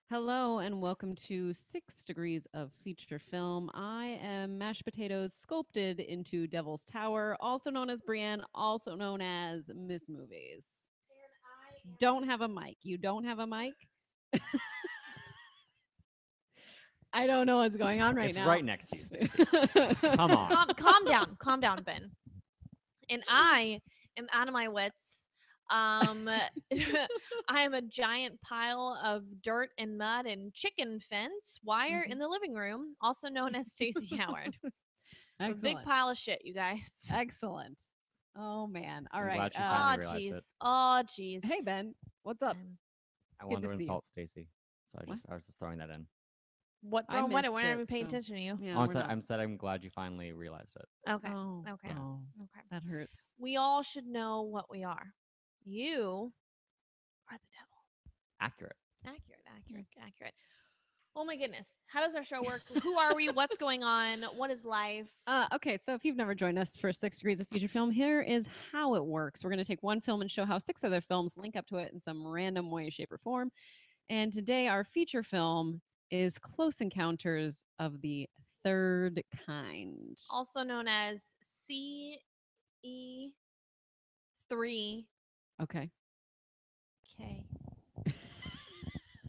Hello and welcome to 6 Degrees of Feature Film. I am mashed potatoes sculpted into Devil's Tower, also known as Brienne, also known as Miss Movies. Don't have a mic. You don't have a mic? I don't know what's going on right It's now. right next to you, Stacey. Come on. Calm down, Ben. And I am out of my wits. I am a giant pile of dirt and mud and chicken fence wire in the living room, also known as Stacey Howard. A big Excellent. pile of shit, you guys. Excellent. Oh man. All I'm right. glad you Oh finally realized jeez. it. Oh jeez. Hey Ben, what's up? I Good wanted to to see you. insult Stacey, so What? I was just throwing that in. What I throwing what? missed We're not it, even paying so- attention to you. Yeah, Oh, we're not. I'm glad you finally realized it. Okay. Oh, Okay. oh, Okay. that hurts. We all should know what we are. You are the devil. Accurate. Accurate. Oh my goodness. How does our show work? Who are we? What's going on? What is life? Okay, so if you've never joined us for 6 Degrees of Feature Film, here is how it works. We're going to take one film and show how 6 other films link up to it in some random way, shape, or form. And today, our feature film is Close Encounters of the Third Kind. Also known as CE3K. Okay.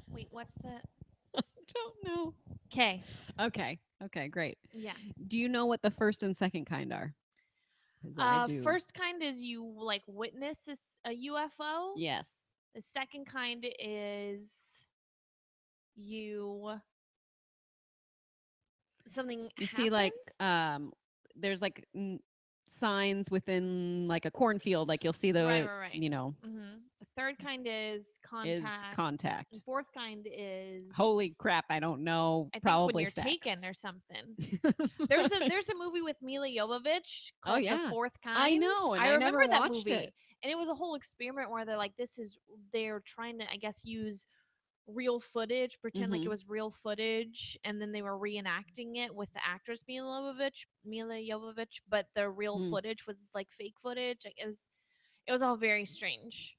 Wait, what's the I don't know. K? Okay, great. Yeah. Do you know what the first and second kind are? 'Cause I do. First kind is you like witness a UFO. Yes. The second kind is you something You see, like, happens? there's like signs within like a cornfield, like you'll see the, Right. you know, The third kind is is contact. contact. And fourth kind is Holy crap, I don't know. I think Probably when you're sex. taken or something. There's a movie with Mila Jovovich called yeah. The Fourth Kind. I know, and I remember never that watched movie. it. And it was a whole experiment where they're like, they're trying to, I guess, use real footage, pretend like it was real footage, and then they were reenacting it with the actress Mila Jovovich, but the real footage was like fake footage. Like it was all very strange.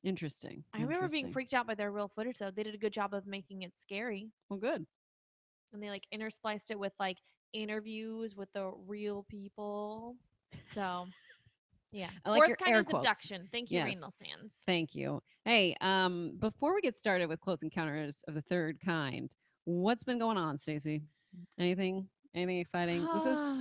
Interesting. I remember being freaked out by their real footage though. They did a good job of making it scary. Well, good. And they like interspliced it with like interviews with the real people. So yeah. I like Fourth your kind air is quotes. abduction. Thank you, Yes. Renal Sands. Thank you. Hey, before we get started with Close Encounters of the Third Kind, what's been going on, Stacey? Anything exciting?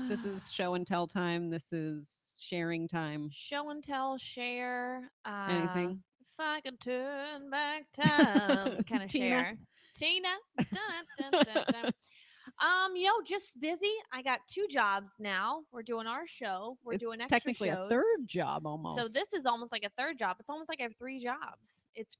This is show and tell time. This is sharing time. Show and tell, share. Anything? If I could turn back time, kind of Tina. share. Tina. Just busy. I got 2 jobs now. We're doing our show. We're It's doing extra technically shows. a third job almost. So this is almost like a third job. It's almost like I have 3 jobs. It's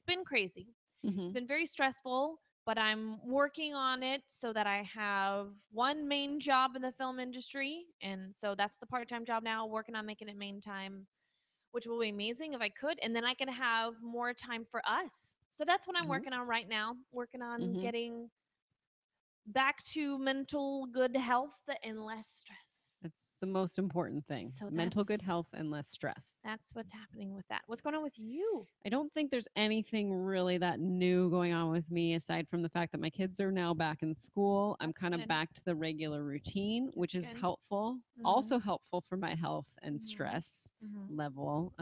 been crazy. It's been very stressful, but I'm working on it so that I have one main job in the film industry. And so that's the part-time job now, working on making it main time, which will be amazing if I could. And then I can have more time for us. So that's what I'm working on right now, working on getting back to mental good health and less stress. That's the most important thing. So mental good that's- health and less stress. That's what's happening with that. What's going on with you? I don't think there's anything really that new going on with me aside from the fact that my kids are now back in school. I'm That's kind of good. back to the regular routine, which is good. helpful. Also helpful for my health and stress Mhm. level.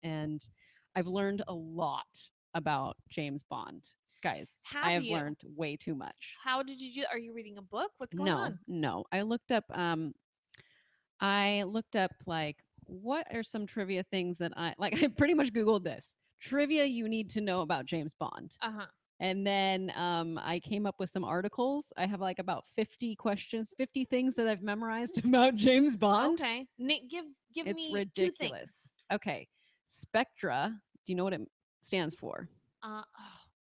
And I've learned a lot about James Bond. Guys, Have I have you? learned way too much. How did you do? Are you reading a book? What's going on? No. I looked up like what are some trivia things that I I pretty much Googled this. Trivia you need to know about James Bond. Uh-huh. And then I came up with some articles. I have like about 50 questions, 50 things that I've memorized about James Bond. Okay. Nick, give It's me ridiculous. 2 things. Okay. Spectra. Do you know what it stands for? Oh,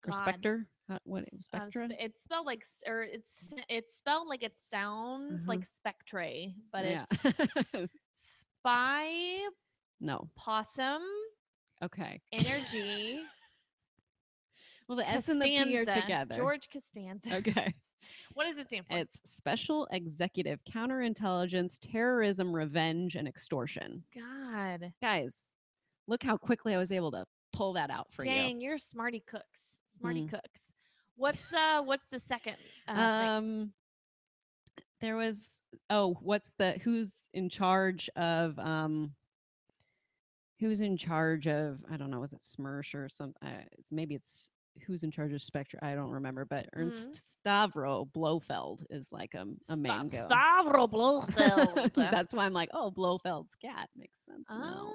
Or God. Spectre? What Spectra? It's spelled like, or it's spelled like it sounds like Spectre, but Yeah. it's spy, No. possum, Okay. energy. Well, the S and the P are Costanza, together. George Costanza. Okay. What does it stand for? It's Special Executive Counterintelligence, Terrorism, Revenge, and Extortion. God. Guys, look how quickly I was able to pull that out for you. Dang, you're smarty cooks. Smarty cooks. What's the second thing? There was who's in charge of I don't know, is it Smersh or something? Maybe it's who's in charge of Spectre. I don't remember, but Ernst Stavro Blofeld is like a main go. Stavro Blofeld. That's why I'm like, oh, Blofeld's cat makes sense now.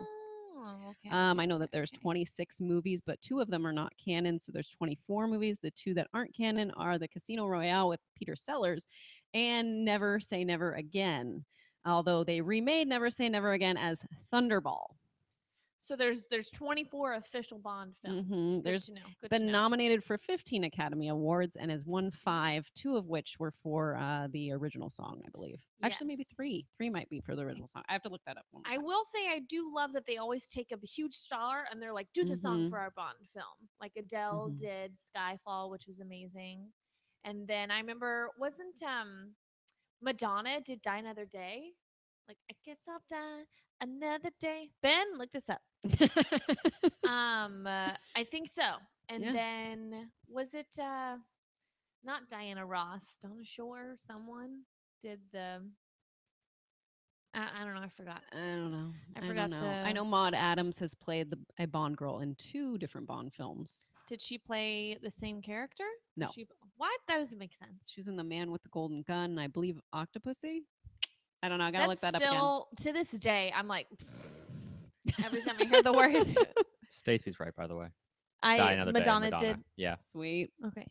Okay. I know that there's 26 movies, but 2 of them are not canon, so there's 24 movies. The 2 that aren't canon are the Casino Royale with Peter Sellers and Never Say Never Again. Although they remade Never Say Never Again as Thunderball. So there's 24 official Bond films. It's been nominated for 15 Academy Awards and has won 5, 2 of which were for the original song, I believe. Actually, maybe 3. 3 might be for the original song. I have to look that up. I will say I do love that they always take a huge star and they're like, do the song for our Bond film. Like Adele did Skyfall, which was amazing. And then I remember, wasn't Madonna did Die Another Day? Like, I guess I'll die another day. Ben, look this up. I think so. And then was it not Diana Ross, Donna Shore, someone did the I don't know, I forgot. I don't know. I forgot. I know Maude Adams has played a Bond girl in 2 different Bond films. Did she play the same character? No. What? That doesn't make sense. She was in The Man with the Golden Gun, I believe Octopussy. I don't know. I gotta look that up again. Still, to this day, I'm like, every time I hear the word. Stacy's right, by the way. Madonna did. Yeah. Sweet. Okay.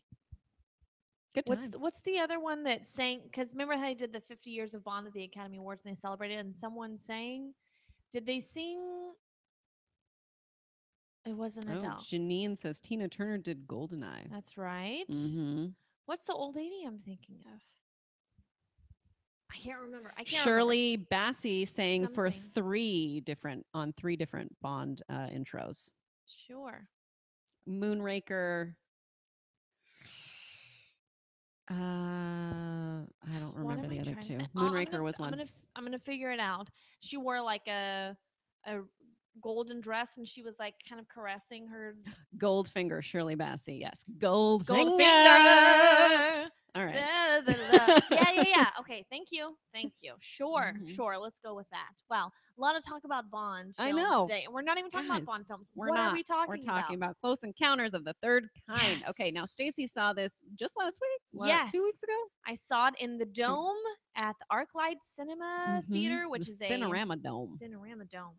Good times. What's the other one that sang? Because remember how they did the 50 years of Bond at the Academy Awards and they celebrated, and someone sang. Did they sing? It wasn't Adele. Janine says Tina Turner did Goldeneye. That's right. What's the old lady I'm thinking of? I can't remember. Shirley Bassey sang for 3 different Bond intros. Sure. Moonraker. I don't remember the other 2. Moonraker was one. I'm gonna figure it out. She wore like a golden dress and she was like kind of caressing her. Goldfinger, Shirley Bassey. Yes, Goldfinger. All right. Yeah. Okay, thank you. Sure. Let's go with that. Wow, a lot of talk about Bond films today, and we're not even talking about Bond films. What are we talking about? We're talking about Close Encounters of the Third Kind. Yes. Okay, now Stacy saw this just last week. Yes, 2 weeks ago. I saw it in the Dome at the ArcLight Cinema Theater, which is Cinerama Dome,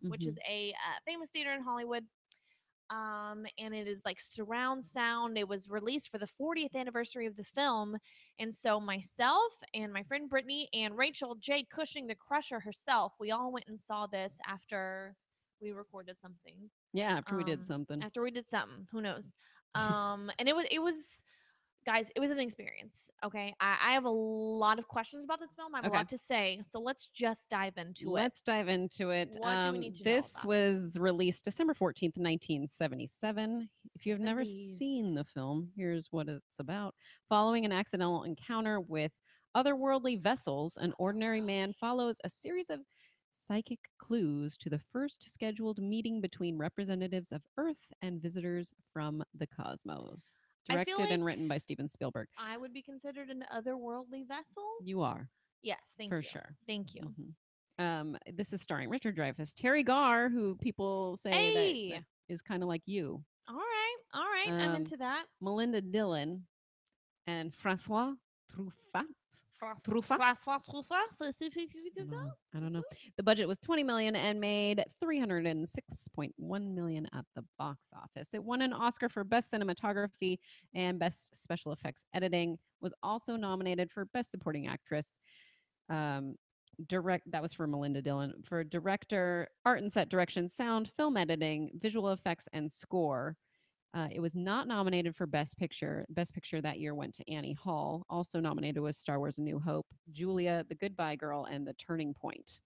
which is a famous theater in Hollywood. And it is like surround sound. It was released for the 40th anniversary of the film. And so myself and my friend Brittany and Rachel J. Cushing, the Crusher herself, we all went and saw this after we recorded something. Yeah, after we did something. Who knows? And it was guys, it was an experience. Okay. I have a lot of questions about this film. I have a lot to say. So let's just dive into it. Let's dive into it. What do we need to know This was released December 14th, 1977. If you've never seen the film, here's what it's about. Following an accidental encounter with otherworldly vessels, an ordinary man follows a series of psychic clues to the first scheduled meeting between representatives of Earth and visitors from the cosmos. Directed and written by Steven Spielberg. I would be considered an otherworldly vessel. You are. Yes, thank you. For sure. Thank you. This is starring Richard Dreyfuss, Terry Garr, who people say that is kind of like you. All right. I'm into that. Melinda Dillon and Francois Truffaut. I don't know. The budget was $20 million and made $306.1 million at the box office. It won an Oscar for Best Cinematography and Best Special Effects Editing. Was also nominated for Best Supporting Actress. That was for Melinda Dillon. For director, art and set direction, sound, film editing, visual effects, and score. It was not nominated for Best Picture. Best Picture that year went to Annie Hall. Also nominated was Star Wars: A New Hope, Julia, The Goodbye Girl, and The Turning Point.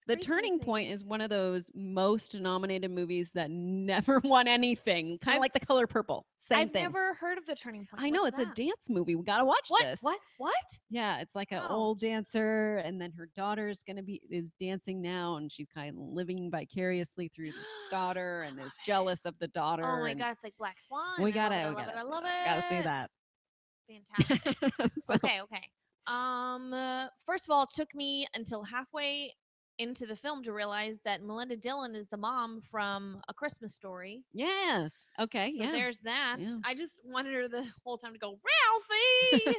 The crazy Turning thing. Point is one of those most nominated movies that never won anything. Kind of I've- like The Color Purple. Same I've thing. never heard of The Turning Point. I know What's it's a that? dance movie. We gotta watch What? this. What? Yeah, it's like an old Ouch. dancer, and then her daughter's is dancing now, and she's kind of living vicariously through this daughter, and is jealous of the daughter. Oh my and god, it's like Black Swan. we I gotta, love we it. I gotta, love see it. that. I Gotta love see it. that. Fantastic. So- Okay. First of all, it took me until halfway into the film to realize that Melinda Dillon is the mom from A Christmas Story. Yes. Okay. So yeah. there's that. Yeah. I just wanted her the whole time to go, Ralphie,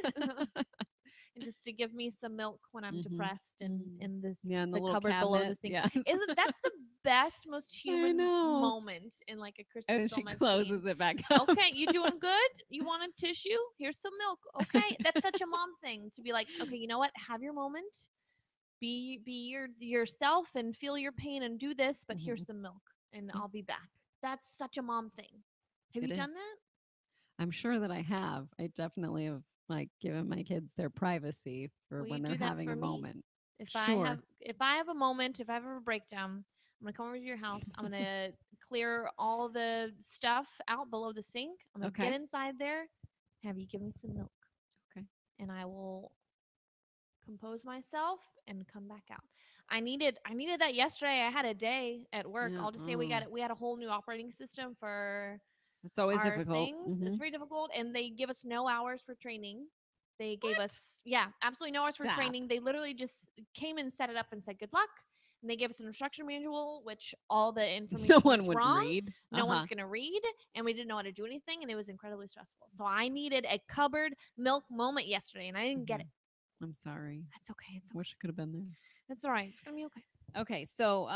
and just to give me some milk when I'm Mhm. depressed and in this Yeah, in the the little cupboard below the cabinet. sink. Yes. Isn't that's the best, most human know. moment in like a Christmas And then she film I've closes seen? it back up. Okay, you doing good? You want a tissue? Here's some milk. Okay, that's such a mom thing to be like, okay, you know what? Have your moment. Be yourself and feel your pain and do this, but here's Mhm. some milk and Yeah. I'll be back. That's such a mom thing. Have It you done is. that? I'm sure that I have. I definitely have like given my kids their privacy for Will you when they're do that having for a me? moment. If Sure. I have a moment, if I have a breakdown, I'm gonna come over to your house. I'm gonna clear all the stuff out below the sink. I'm gonna get Okay. inside there, have you give me some milk. Okay. And I will compose myself and come back out. I needed that yesterday. I had a day at work. Yeah. I'll just say we had a whole new operating system for It's always our difficult. things. It's Mhm. very difficult, and they give us no hours for training. They gave What? us absolutely no hours for Stop. training. They literally just came and set it up and said good luck. And they gave us an instruction manual, which all the information No one was would wrong. read. No one's gonna read, and we didn't know how to do anything, and it was incredibly stressful. So I needed a cupboard milk moment yesterday, and I didn't get it. I'm sorry. That's okay. It's okay. Wish I could have been there. It's all right. It's gonna be okay. Okay, so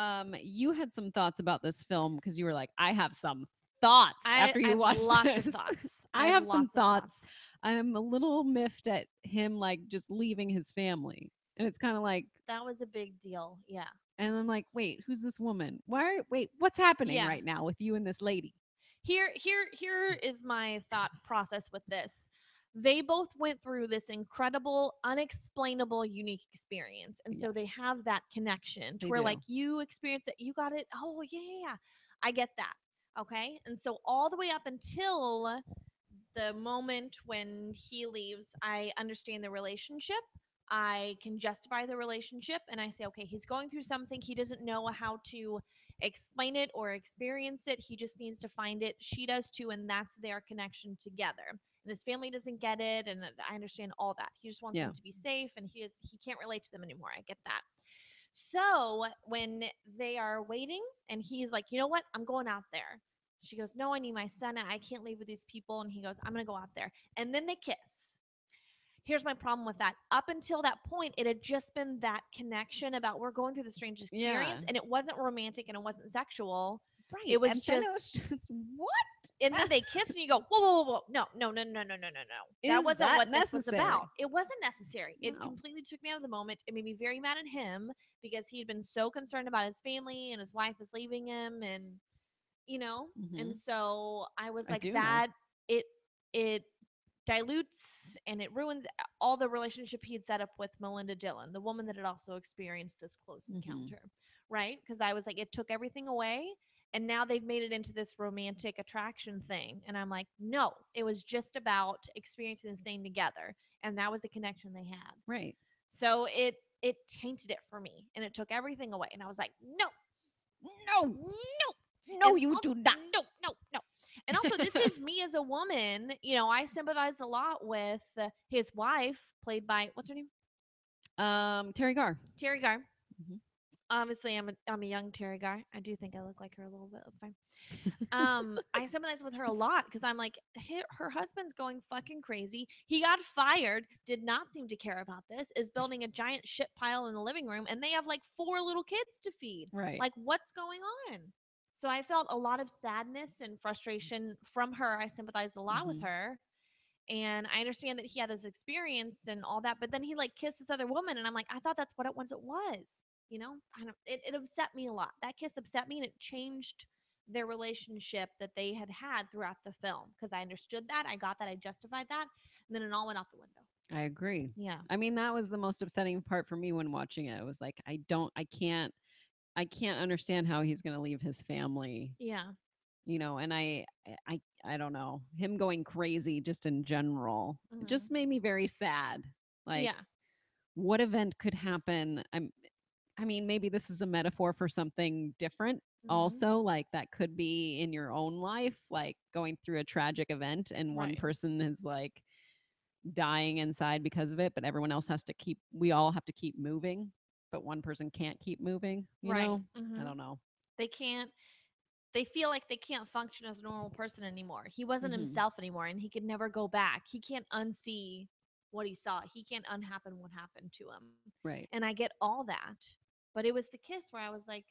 you had some thoughts about this film because you were like, I have some thoughts after I you have watched lots this. of thoughts. I have have some lots of thoughts. I'm a little miffed at him like just leaving his family. And it's kind of like, That was a big deal. Yeah. and I'm like, wait, who's this woman? Wait, what's happening Yeah. right now with you and this lady? Here is my thought process with this. They both went through this incredible, unexplainable, unique experience. And so they Yes. have that connection to They where do. like you experience it, you got it. Oh, yeah. I get that. Okay. And so all the way up until the moment when he leaves, I understand the relationship. I can justify the relationship and I say, okay, he's going through something. He doesn't know how to explain it or experience it. He just needs to find it. She does too. And that's their connection together. And his family doesn't get it. And I understand all that. He just wants Yeah. them to be safe and he can't relate to them anymore. I get that. So when they are waiting and he's like, you know what? I'm going out there. She goes, no, I need my son. I can't leave with these people. And he goes, I'm going to go out there. And then they kiss. Here's my problem with that. Up until that point, it had just been that connection about we're going through the strangest experience. Yeah. And it wasn't romantic and it wasn't sexual. Right. It was and just, then it was just what? and then they kiss and you go, whoa. No. That Is wasn't that what this was necessary? about. It wasn't necessary. It No. completely took me out of the moment. It made me very mad at him because he had been so concerned about his family and his wife was leaving him and and Mhm. so I was I like do know. that it dilutes and it ruins all the relationship he had set up with Melinda Dillon, the woman that had also experienced this close Mhm. encounter, right? Because I was like, it took everything away, and now they've made it into this romantic attraction thing, and I'm like, no, it was just about experiencing this thing together, and that was the connection they had. Right. So it tainted it for me, and it took everything away, and I was like, no, No, and you do not. No. And also, this is me as a woman. I sympathize a lot with his wife, played by what's her name? Terry Garr. Terry Garr. Mhm. Obviously, I'm a young Terry Garr. I do think I look like her a little bit. That's fine. I sympathize with her a lot because I'm like, her husband's going fucking crazy. He got fired, did not seem to care about this, is building a giant shit pile in the living room, and they have like 4 little kids to feed. Right. Like, what's going on? So I felt a lot of sadness and frustration from her. I sympathized a lot with Mhm. her. And I understand that he had this experience and all that, but then he like kissed this other woman, and I'm like, I thought that's what it was. It upset me a lot. That kiss upset me, and it changed their relationship that they had throughout the film because I understood that, I got that, I justified that, and then it all went out the window. I agree. Yeah. I mean, that was the most upsetting part for me when watching it. It was like, I can't I can't understand how he's going to leave his family, Yeah. and I don't know. Him going crazy just in general. It Hmm. just made me very sad. Like Yeah. what event could happen? I mean, maybe this is a metaphor for something different Hmm. also, like that could be in your own life, like going through a tragic event and one Right. person is like dying inside because of it, but everyone else has to we all have to keep moving, but one person can't keep moving, Right. I Hmm. don't know. They can't. They feel like they can't function as a normal person anymore. He wasn't Hmm. himself anymore, and he could never go back. He can't unsee what he saw. He can't unhappen what happened to him. Right. And I get all that, but it was the kiss where I was like,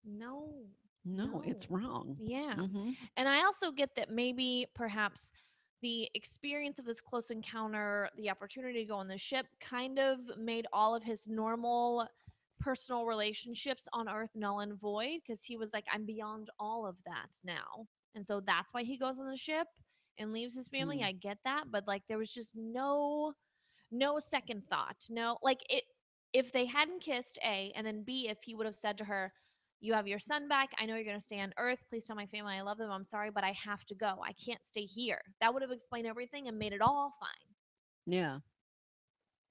no, No, no, it's wrong. yeah. Hmm. And I also get that maybe perhaps the experience of this close encounter, the opportunity to go on the ship, kind of made all of his normal personal relationships on Earth null and void because he was like, I'm beyond all of that now. And so that's why he goes on the ship and leaves his family. Mm. I get that. But like, there was just no second thought. No, like it, if they hadn't kissed, A, and then B, if he would have said to her, you have your son back. I know you're going to stay on Earth. Please tell my family I love them. I'm sorry, but I have to go. I can't stay here. That would have explained everything and made it all fine. Yeah.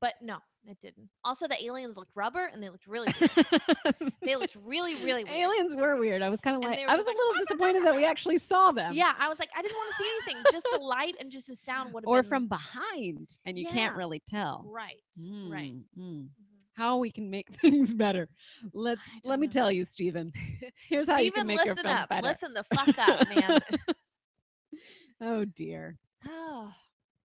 But no, it didn't. Also, the aliens looked rubber and they looked really weird. They looked really, really weird. Aliens were weird. I was kind of And like, they were I was just a like, little disappointed that we actually saw them. yeah, I was like, I didn't want to see anything. Just a light and just a sound would have Or been. from behind, and you can't Yeah. really tell. Right. Right. Mm, mm. Mhm. How we can make things better. I Let don't me know. tell you, Stephen. Here's how you can Steven, make your listen film up. better. Listen the fuck up, man. Oh dear. Oh,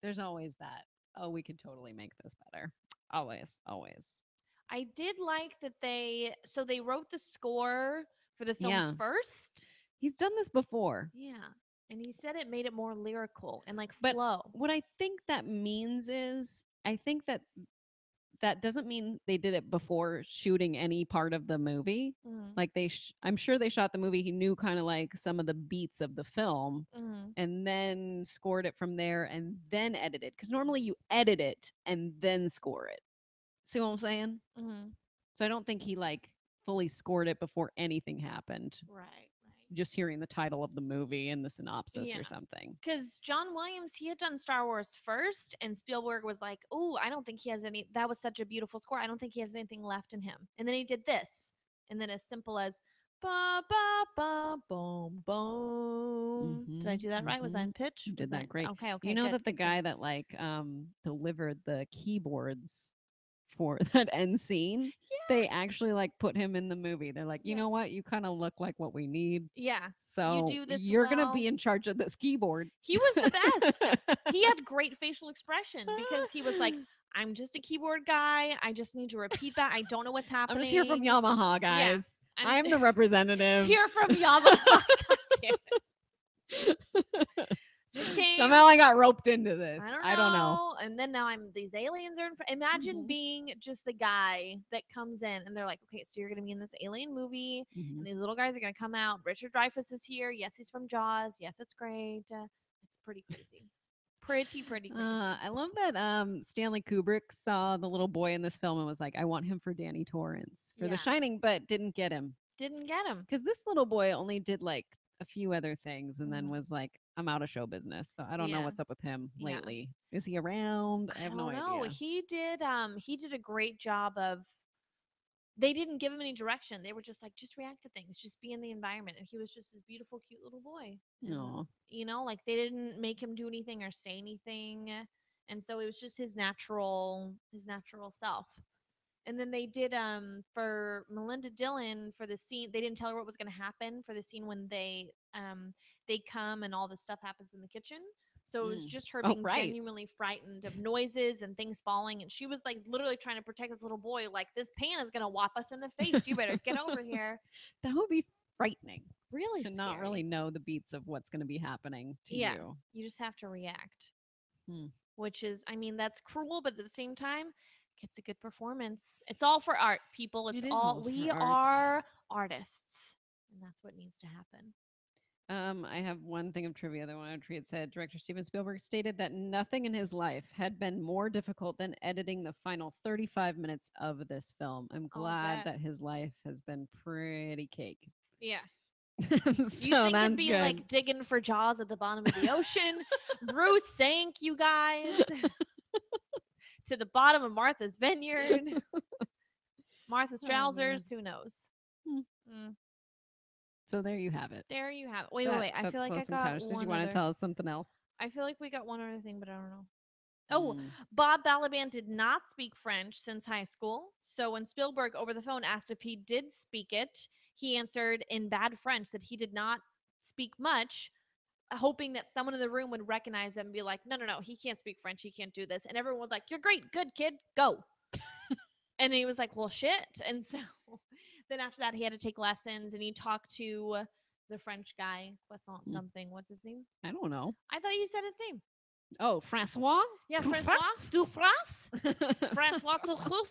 There's always that. Oh, we could totally make this better. Always, always. I did like that they wrote the score for the film Yeah. first. He's done this before. Yeah. And he said it made it more lyrical and like But flow. what I think that means is I think that doesn't mean they did it before shooting any part of the movie. Mm, Like I'm sure they shot the movie. He knew kind of like some of the beats of the film mm, and then scored it from there and then edited. Because normally you edit it and then score it. See what I'm saying? mm. So I don't think he like fully scored it before anything happened. Right, right. Just hearing the title of the movie and the synopsis Yeah. or something. Because John Williams, he had done Star Wars first, and Spielberg was like, oh, I don't think he has any. That was such a beautiful score. I don't think he has anything left in him. And then he did this. And then as simple as ba ba ba boom boom. Did I do that right? Was I in pitch? You did Was I that great. okay? Okay, You know good, that the good, good. guy that like delivered the keyboards for that end scene, they actually like put him in the movie. They're like, you Yeah. know what? You kind of look like what we need. Yeah. You So do this you're gonna well. be in charge of this keyboard. He was the best. He had great facial expression because he was like, I'm just a keyboard guy. I just need to repeat that. I don't know what's happening. I'm just here from Yamaha, Yeah. guys. I'm the representative. Here from Yamaha. God damn it. Just came. Somehow I got roped into this. I don't know. And then now these aliens are in front. Imagine Mhm. being just the guy that comes in and they're like, okay, so you're going to be in this alien movie and these little guys are going to come out. Richard Dreyfuss is here. Yes, he's from Jaws. Yes, it's great. It's pretty crazy. Pretty crazy. I love that Stanley Kubrick saw the little boy in this film and was like, I want him for Danny Torrance for Yeah. The Shining, but didn't get him. Didn't get him. Because this little boy only did like a few other things and then Mhm. was like, I'm out of show business. So I don't know Yeah. what's up with him Yeah. lately. Is he around? I have no don't know. idea. He did a great job of they didn't give him any direction. They were just like, just react to things, just be in the environment. And he was just this beautiful, cute little boy. Aw. You know, like they didn't make him do anything or say anything. And so it was just his natural self. And then they did for Melinda Dillon for the scene, they didn't tell her what was gonna happen for the scene when they come and all this stuff happens in the kitchen. So it was just her Oh, being right. genuinely frightened of noises and things falling. And she was like literally trying to protect this little boy, like this pan is gonna whop us in the face. You better get over here. That would be frightening Really to scary. not really know the beats of what's going to be happening to Yeah. you. You just have to react. Hmm. Which is, I mean, that's cruel, but at the same time, it's a good performance. It's all for art, people. It's It is all all we for art. are artists, and that's what needs to happen. I have one thing of trivia that I want to treat. It said director Steven Spielberg stated that nothing in his life had been more difficult than editing the final 35 minutes of this film. I'm glad that his life has been pretty cake. Yeah. So You think it'd that's be good. like digging for jaws at the bottom of the ocean? Bruce sank you guys to the bottom of Martha's Vineyard. Martha's trousers, who knows? Mm. So there you have it. There you have it. Wait. I feel like I got one. Did you want to tell us something else? I feel like we got one other thing, but I don't know. Oh, Bob Balaban did not speak French since high school. So when Spielberg over the phone asked if he did speak it, he answered in bad French that he did not speak much, hoping that someone in the room would recognize him and be like, no, he can't speak French. He can't do this. And everyone was like, you're great. Good kid. Go. And he was like, well, shit. And so then after that, he had to take lessons and he talked to the French guy, Croissant something. What's his name? I don't know. I thought you said his name. Oh, Francois? Yeah, Francois Dufras? Francois Dufras?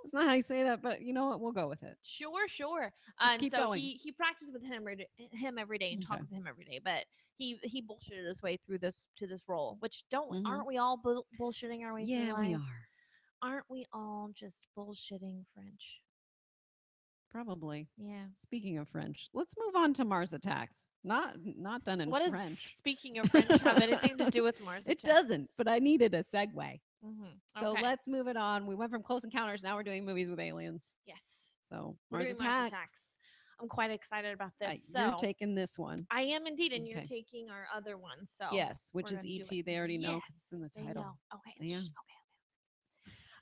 It's not how you say that, but you know what? We'll go with it. Sure. And keep going. He practiced with him every day and talked with him every day, but he bullshitted his way through this role, which aren't we all bullshitting our way through life? Yeah, we are. Aren't we all just bullshitting French? Probably. Yeah. Speaking of French, let's move on to Mars Attacks. Not done in French. What does speaking of French have anything to do with Mars Attacks? It doesn't, but I needed a segue. Mm-hmm. So let's move it on. We went from Close Encounters. Now we're doing movies with aliens. Yes. So Mars Attacks. I'm quite excited about this. You're taking this one. I am indeed, and you're taking our other one. So yes, which is E.T. They already know because it's in the title. Okay. Yeah. Okay.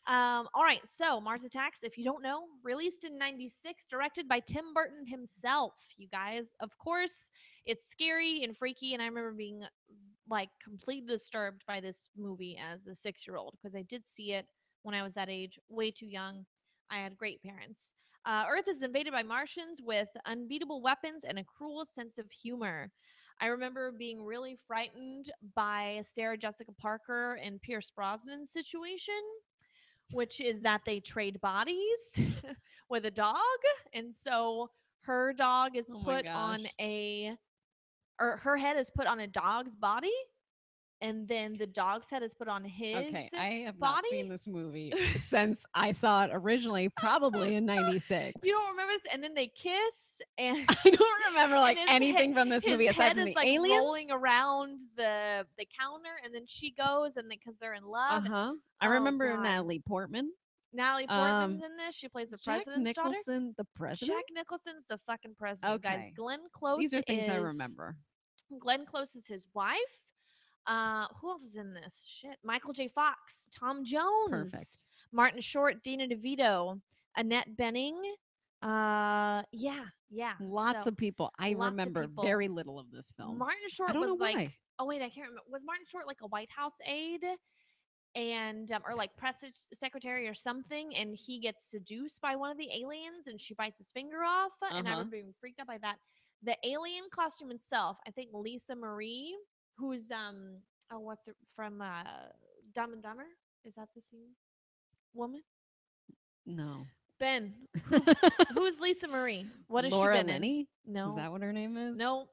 All right. So Mars Attacks, if you don't know, released in '96, directed by Tim Burton himself. You guys, of course, it's scary and freaky, and I remember being like completely disturbed by this movie as a 6-year-old because I did see it when I was that age, way too young. I had great parents. Earth is invaded by Martians with unbeatable weapons and a cruel sense of humor. I remember being really frightened by Sarah Jessica Parker and Pierce Brosnan situation, which is that they trade bodies with a dog. And so her dog is put on her head is put on a dog's body. And then the dog's head is put on his Okay, I have body? not seen this movie since I saw it originally, probably in '96. You don't remember this? And then they kiss, and I don't remember like anything from this movie aside from the like aliens rolling around the counter, and then she goes, and because they're in love. I remember Natalie Portman. Natalie Portman's in this. She plays the president's daughter. Jack Nicholson, the president. Jack Nicholson's the fucking president. Okay, guys. Glenn Close. These are things I remember. Glenn Close is his wife. Who else is in this? Shit. Michael J. Fox, Tom Jones, perfect. Martin Short, Dina DeVito, Annette Bening. Lots of people. I remember very little of this film. Martin Short was like, oh wait, I can't remember. Was Martin Short like a White House aide? And or like press secretary or something, and he gets seduced by one of the aliens, and she bites his finger off. And I remember being freaked out by that. The alien costume itself, I think Lisa Marie, who's what's it from Dumb and Dumber? Is that the same woman? No. Ben, who's Lisa Marie? What has Laura she been Linney? in? No, is that what her name is? No.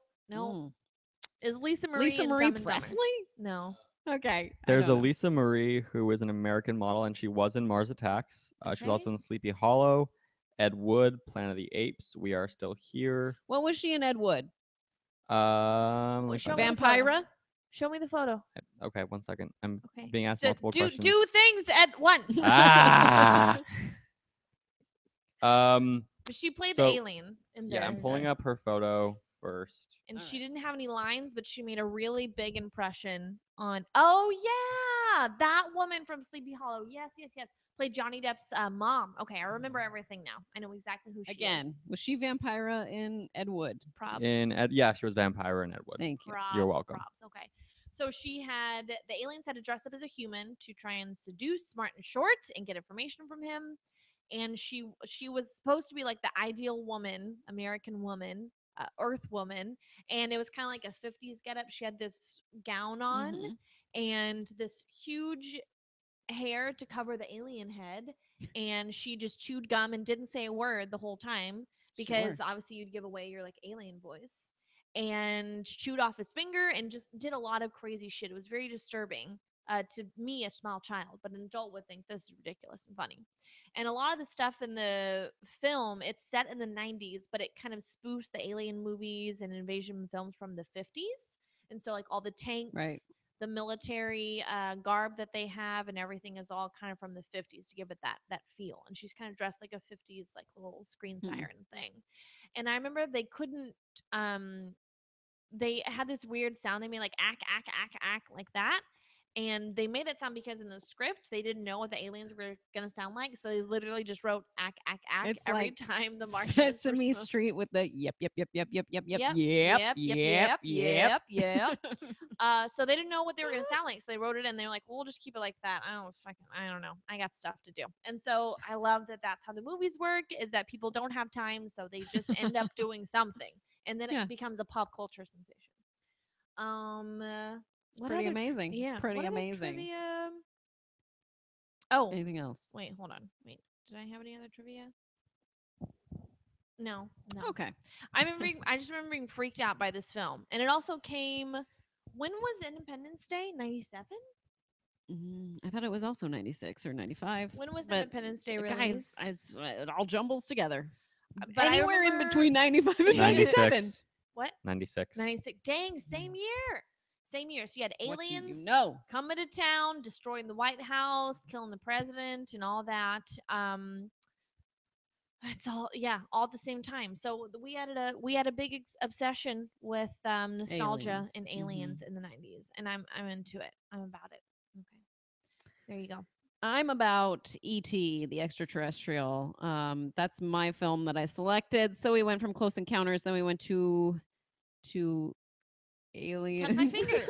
Is Lisa Marie Presley? No. Okay. There's a Lisa Marie who is an American model, and she was in Mars Attacks. She was also in Sleepy Hollow, Ed Wood, Planet of the Apes, We Are Still Here. What was she in Ed Wood? Vampira? Show me the photo. Okay, 1 second. I'm being asked multiple questions. Do things at once. She played the alien in this. Yeah, I'm pulling up her photo first. And she didn't have any lines, but she made a really big impression on. Oh yeah, that woman from Sleepy Hollow. Yes. Played Johnny Depp's mom. Okay, I remember everything now. I know exactly who she is. Was she Vampira in Ed Wood? Props. She was Vampira in Ed Wood. Thank you. You're welcome. Props. Okay. So the aliens had to dress up as a human to try and seduce Martin Short and get information from him. And she was supposed to be like the ideal woman, American woman, Earth woman. And it was kind of like a 50s getup. She had this gown on and this huge hair to cover the alien head. And she just chewed gum and didn't say a word the whole time because obviously you'd give away your like alien voice. and chewed off his finger and just did a lot of crazy shit. It was very disturbing to me, a small child, but an adult would think this is ridiculous and funny. And a lot of the stuff in the film, it's set in the 90s, but it kind of spoofs the alien movies and invasion films from the 50s. And so, like, all the tanks, Right. the military garb that they have and everything is all kind of from the 50s to give it that feel. And she's kind of dressed like a 50s like little screen siren thing. And I remember they couldn't they had this weird sound. They made like ack ack ack ack like that. And they made it sound because in the script they didn't know what the aliens were gonna sound like, so they literally just wrote ack ack ack It's every like time the Martians Sesame Street with the yep, yep, yep, yep, yep, yep, yep, Yep, yep, yep, yep, yep. So they didn't know what they were gonna sound like, so they wrote it and they were like, "We'll just keep it like that." I don't know. I got stuff to do, and so I love that. That's how the movies work. Is that people don't have time, so they just end up doing something, and then Yeah. it becomes a pop culture sensation. It's pretty amazing. Yeah, Pretty what other amazing. trivia? Oh, Anything else? wait, hold on. Wait, did I have any other trivia? No. Okay. I just remember being freaked out by this film, and it also came. When was Independence Day? 97. I thought it was also 96 or 95. When was but Independence Day guys, released? it all jumbles together. But I Anywhere in remember- between 95 and 97. 96. What? 96. 96. Dang, same year. Same year. So you had What do aliens you know? coming to town, destroying the White House, killing the president, and all that. It's all all at the same time. So we had a big obsession with nostalgia Aliens. and aliens in the 90s, and I'm into it. I'm about it. Okay, there you go. I'm about E.T., the Extra-Terrestrial. That's my film that I selected. So we went from Close Encounters, then we went to Alien. Touch my finger.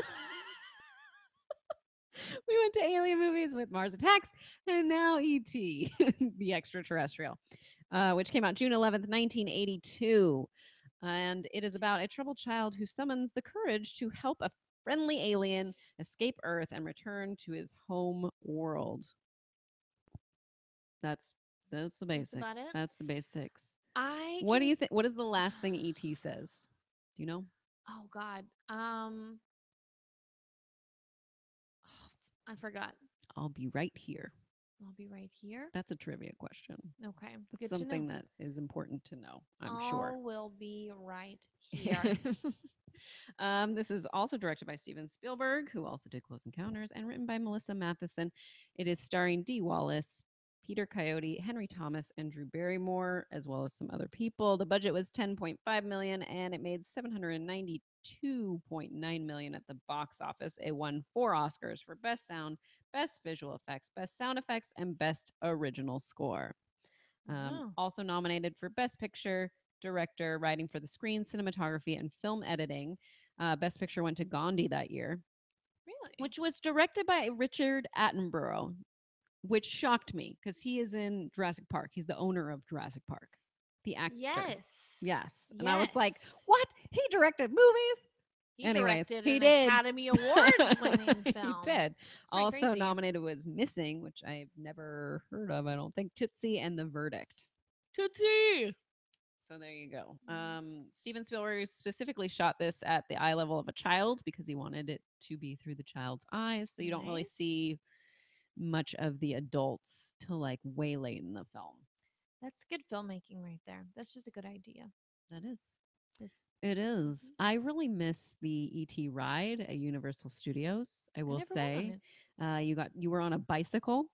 We went to Alien movies with Mars Attacks, and now E.T., the Extra-Terrestrial, which came out June 11th, 1982. And it is about a troubled child who summons the courage to help a friendly alien escape Earth and return to his home world. That's the basics. about it? That's the basics. What do you think? What is the last thing E.T. says? Do you know? Oh God. I forgot. I'll be right here. I'll be right here. That's a trivia question. Okay. That's something that is important to know, I'm sure. Will be right here. This is also directed by Steven Spielberg, who also did Close Encounters, and written by Melissa Matheson. It is starring Dee Wallace, Peter Coyote, Henry Thomas, and Drew Barrymore, as well as some other people. The budget was $10.5 million, and it made $792.9 million at the box office. It won 4 Oscars for Best Sound, Best Visual Effects, Best Sound Effects, and Best Original Score. Also nominated for Best Picture, Director, Writing for the Screen, Cinematography, and Film Editing. Best Picture went to Gandhi that year. Really? Which was directed by Richard Attenborough, which shocked me because he is in Jurassic Park. He's the owner of Jurassic Park, the actor. Yes. And I was like, what? He directed movies? He Anyways, directed he an did. Academy Award winning film. He did. Also crazy. nominated was Missing, which I've never heard of, I don't think, Tootsie, and The Verdict. Tootsie! So there you go. Steven Spielberg specifically shot this at the eye level of a child because he wanted it to be through the child's eyes. So you don't really see much of the adults till like way late in the film. That's good filmmaking right there. That's just a good idea. That is. It is. I really miss the ET ride at Universal Studios. I will say, you were on a bicycle.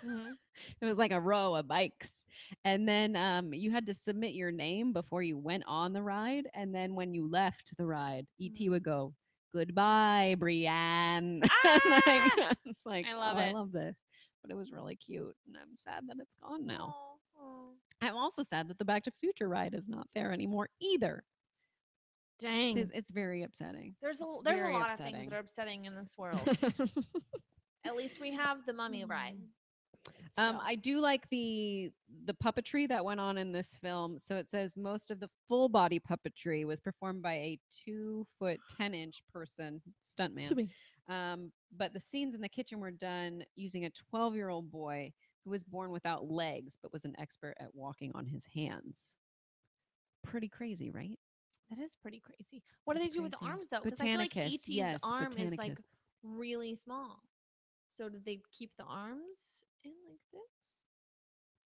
Mm-hmm. It was like a row of bikes, and then you had to submit your name before you went on the ride. And then when you left the ride, ET would go, "Goodbye, Brienne." It's like, I love I it. love this, but it was really cute, and I'm sad that it's gone now. Oh. I'm also sad that the Back to Future ride is not there anymore either. Dang. It's very upsetting. There's a lot of things that are upsetting in this world. At least we have the Mummy ride. I do like the puppetry that went on in this film. So it says most of the full body puppetry was performed by a 2'10" person, stuntman. But the scenes in the kitchen were done using a 12-year-old boy who was born without legs, but was an expert at walking on his hands. Pretty crazy, right? That is pretty crazy. What do they do with the Crazy. arms though? Because I feel like Botanicus, ET's yes, arm is like Botanicus. really small. So did they keep the arms in like this?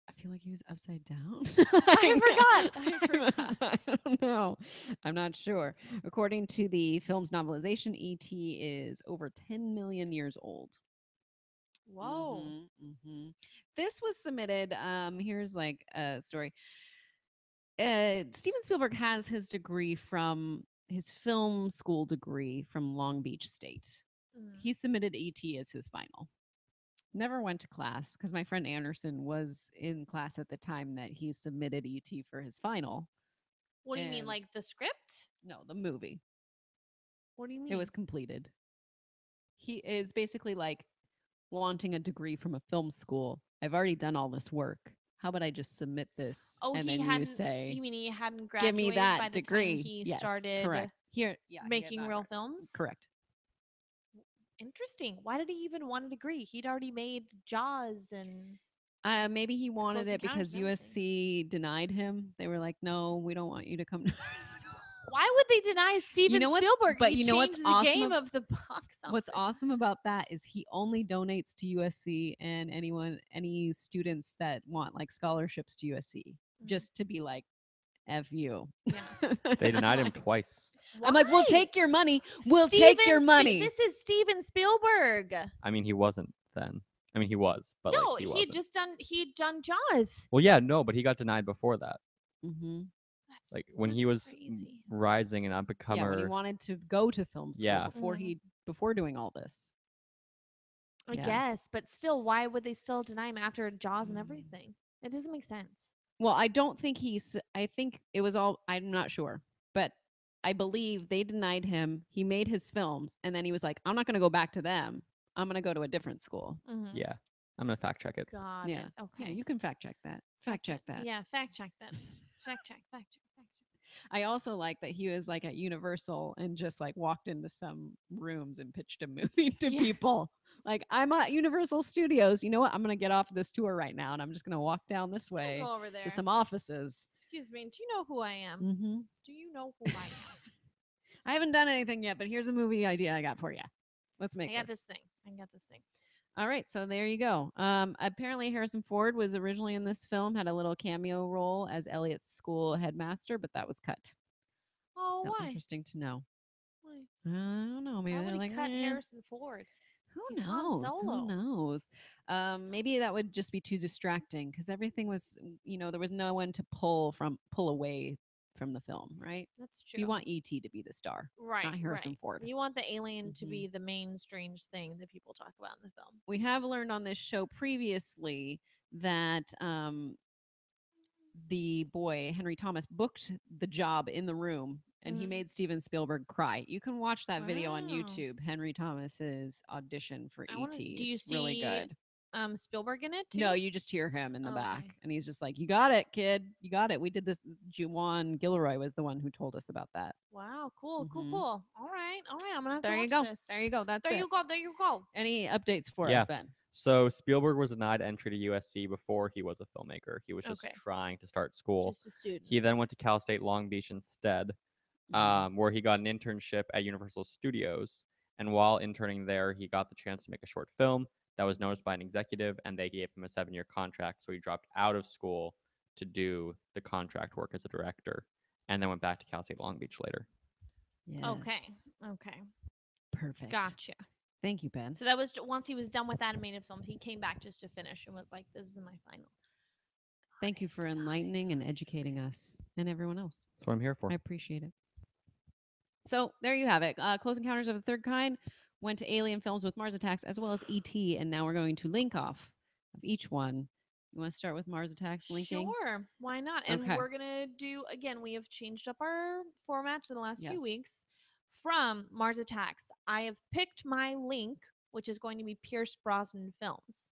I feel like he was upside down. I forgot. I don't know. I'm not sure. According to the film's novelization, E.T. is over 10 million years old. Whoa. This was submitted. Here's like a story. Steven Spielberg has his degree from his film school degree from Long Beach State. He submitted E.T. as his final. Never went to class because my friend Anderson was in class at the time that he submitted ET for his final. What do you mean, like the script? No, the movie. What do you mean? It was completed. He is basically like wanting a degree from a film school. I've already done all this work. How about I just submit this? Oh, and he then hadn't. you say, You mean he hadn't "Give me graduated that by the degree." time he Yes, started correct. Here, yeah, making real films? Correct. Interesting. Why did he even want a degree? He'd already made Jaws and Maybe he wanted Close it because Encounters and USC denied him. They were like, "No, we don't want you to come to our school." why would they deny Steven know what's- Spielberg? but He you know what's changed the awesome game of the box office. What's awesome about that is he only donates to USC and any students that want like scholarships to USC, just to be like, F you. Yeah. They denied him twice. I'm like, we'll Why? take your money. We'll take your money. This is Steven Spielberg. I mean, he wasn't then. I mean, he was, but No, like, he wasn't. he'd done Jaws. Well, yeah, no, but he got denied before that. Mm-hmm. Like when he was crazy. rising and up-and-comer. Yeah, when he wanted to go to film school Yeah. before doing all this. I Yeah. guess, but still, why would they still deny him after Jaws and everything? It doesn't make sense. Well, I don't think I think it was all, I'm not sure, but I believe they denied him. He made his films and then he was like, I'm not going to go back to them. I'm going to go to a different school. Mm-hmm. Yeah. I'm going to fact check it. Got Yeah. it. Okay. Yeah, you can fact check that. Fact check that. Yeah, fact check that. Fact check. I also like that he was like at Universal and just like walked into some rooms and pitched a movie to people. Like, I'm at Universal Studios. You know what? I'm going to get off this tour right now and I'm just going to walk down this way Go over there to some offices. Excuse me. Do you know who I am? Mm-hmm. Do you know who I am? I haven't done anything yet, but here's a movie idea I got for you. Let's make I got this thing. All right, so there you go. Apparently Harrison Ford was originally in this film, had a little cameo role as Elliot's school headmaster, but that was cut. Oh, So why? interesting to know. Why? I don't know. Maybe Why they're would he like, cut "Eh, Harrison Ford? who He's Han knows? Solo. Who knows? Maybe that would just be too distracting because everything was, there was no one to pull away from the film, right? That's true. You want E.T. to be the star, right, not Harrison right. Ford. You want the alien to Mhm. be the main strange thing that people talk about in the film. We have learned on this show previously that the boy Henry Thomas booked the job in the room and he made Steven Spielberg cry. You can watch that video on Wow. YouTube, Henry Thomas's audition for E.T. Do you It's really see good. Spielberg in it too? No, you just hear him in the back Okay. and he's just like, "You got it, kid. You got it." We did this. Juwan Gilroy was the one who told us about that. Wow, cool. Mhm. All right. I'm gonna have There to you watch go. this. There you go. That's There it. you go. There you go. Any updates for Yeah. us, Ben? So Spielberg was denied entry to USC before he was a filmmaker. He was just Okay. trying to start school. Just a student. He then went to Cal State Long Beach instead, where he got an internship at Universal Studios. And while interning there, he got the chance to make a short film that was noticed by an executive, and they gave him a 7-year contract. So he dropped out of school to do the contract work as a director, and then went back to Cal State Long Beach later. Yes. Okay. Perfect. Gotcha. Thank you, Ben. So that was once he was done with animated films, he came back just to finish and was like, "This is my final." Thank you for enlightening and educating us and everyone else. That's what I'm here for. I appreciate it. So there you have it. Close Encounters of the Third Kind went to Alien films with Mars Attacks as well as E.T. And now we're going to link off of each one. You want to start with Mars Attacks linking? Sure, why not? And Okay. we're gonna do again. We have changed up our format in the last Yes. few weeks. From Mars Attacks, I have picked my link, which is going to be Pierce Brosnan films.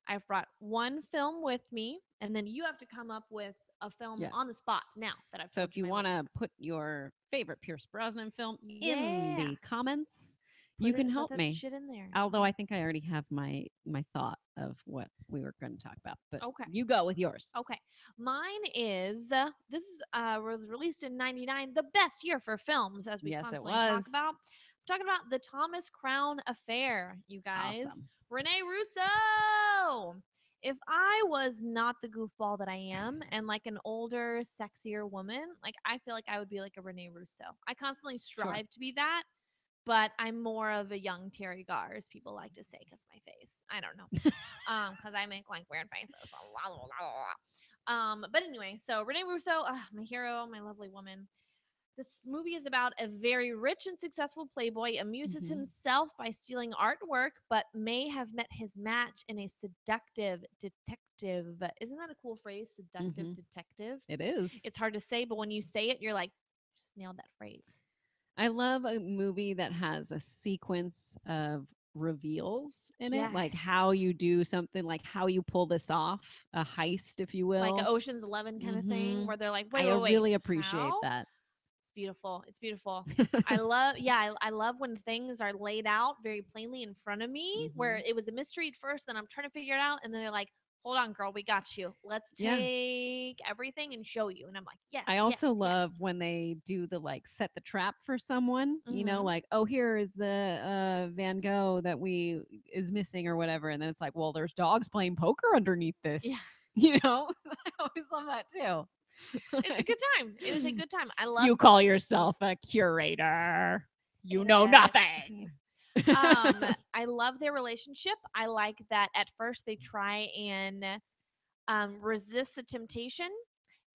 I've brought one film with me, and then you have to come up with a film Yes. on the spot now that I've. So if you want to put your favorite Pierce Brosnan film in Yeah. the comments, You Put can it- help put that me. shit in there. Although I think I already have my thought of what we were going to talk about. But Okay. you go with yours. Okay. Mine is this is was released in 99, the best year for films as we Yes, it constantly talk was. about. I'm talking about the Thomas Crown Affair, you guys. Awesome. Renee Russo. If I was not the goofball that I am and like an older, sexier woman, like I feel like I would be like a Renee Russo. I constantly strive to be that, but I'm more of a young Terry Garr, as people like to say, because my face. I don't know. Because I make like weird faces. But anyway, so Renee Russo, my hero, my lovely woman. This movie is about a very rich and successful playboy amuses Mhm. himself by stealing artwork, but may have met his match in a seductive detective. Isn't that a cool phrase? Seductive Mhm. detective. It is. It's hard to say, but when you say it, you're like, just nailed that phrase. I love a movie that has a sequence of reveals in it, like how you do something, like how you pull this off, a heist, if you will. Like an Ocean's 11 kind of thing, Mhm. where they're like, I wait, really appreciate how? that. It's beautiful. It's beautiful. I love when things are laid out very plainly in front of me, where Mhm. it was a mystery at first, then I'm trying to figure it out, and then they're like, "Hold on, girl, we got you. Let's Yeah. take everything and show you." And I'm like, "Yes." I yes, also yes." love when they do the like set the trap for someone, Mhm. like, oh, here is the Van Gogh that we is missing or whatever. And then it's like, well, there's dogs playing poker underneath this. Yeah. I always love that too. It's a good time. It is a good time. I love You call yourself a curator. You know it. nothing. I love their relationship. I like that at first they try and resist the temptation.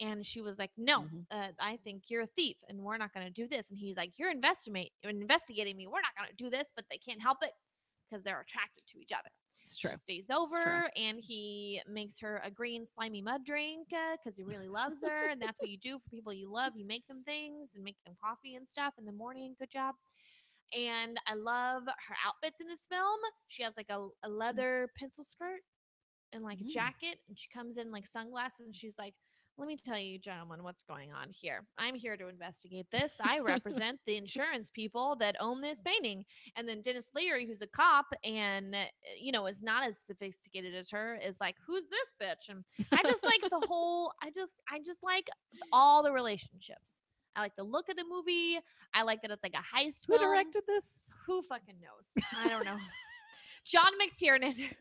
And she was like, "No, Mhm. I think you're a thief, and we're not going to do this." And he's like, "You're investigating me. We're not going to do this," but they can't help it because they're attracted to each other. It's true. She stays It's true. over, and he makes her a green slimy mud drink because he really loves her, and that's what you do for people you love. You make them things and make them coffee and stuff in the morning. Good job. And I love her outfits in this film. She has like a leather pencil skirt and like a jacket, and she comes in like sunglasses, and she's like, "Let me tell you, gentlemen, what's going on here. I'm here to investigate this. I represent the insurance people that own this painting." And then Dennis Leary, who's a cop and is not as sophisticated as her, is like, "Who's this bitch?" And I just like the whole. I just like all the relationships. I like the look of the movie. I like that it's like a heist Who film. directed this? Who fucking knows? I don't know. John McTiernan.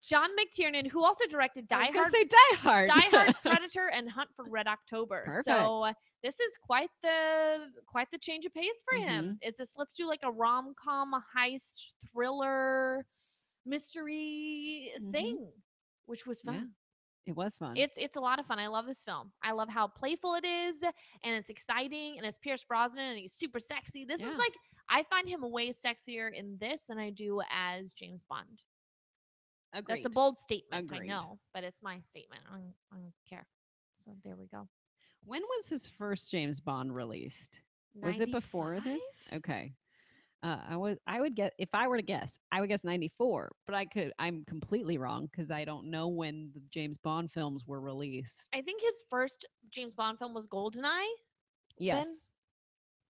John McTiernan, who also directed I was Die gonna Hard, say Die Hard. Die Hard, Predator, and Hunt for Red October. Perfect. So this is quite the change of pace for him. Is this? Let's do like a rom-com, heist, thriller, mystery thing, which was fun. Yeah, it was fun. It's a lot of fun. I love this film. I love how playful it is, and it's exciting, and it's Pierce Brosnan, and he's super sexy. This is like, I find him way sexier in this than I do as James Bond. Agreed. That's a bold statement, Agreed. I know, but it's my statement. I don't care. So there we go. When was his first James Bond released? Was it before 95? this? Okay. I would get, if I were to guess, I would guess 94, but I'm completely wrong because I don't know when the James Bond films were released. I think his first James Bond film was GoldenEye. Yes. Ben?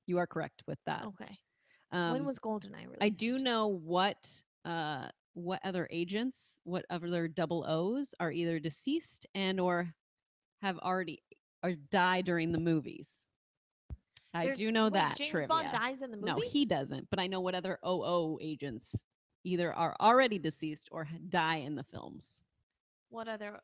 You are correct with that. Okay. When was GoldenEye released? I do know what other agents, what other double O's are either deceased and or have already or die during the movies. I do know that James trivia. Bond dies in the movie? No, he doesn't. But I know what other OO agents either are already deceased or die in the films. What other?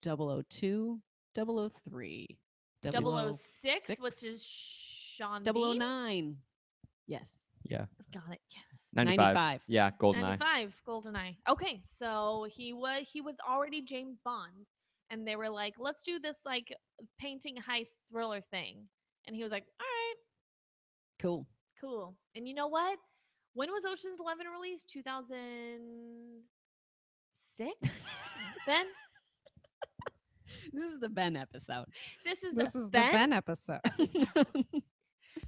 002, 003, 006, which is Sean Bean? 009. Yes. Yeah. Got it. Yes. 95. Yeah, GoldenEye. 95, GoldenEye. Okay, so he was already James Bond, and they were like, "Let's do this like painting heist thriller thing," and he was like, "All right, Cool. And you know what? When was Ocean's 11 released? 2006. Ben, This is the Ben episode. this is the Ben? Ben episode.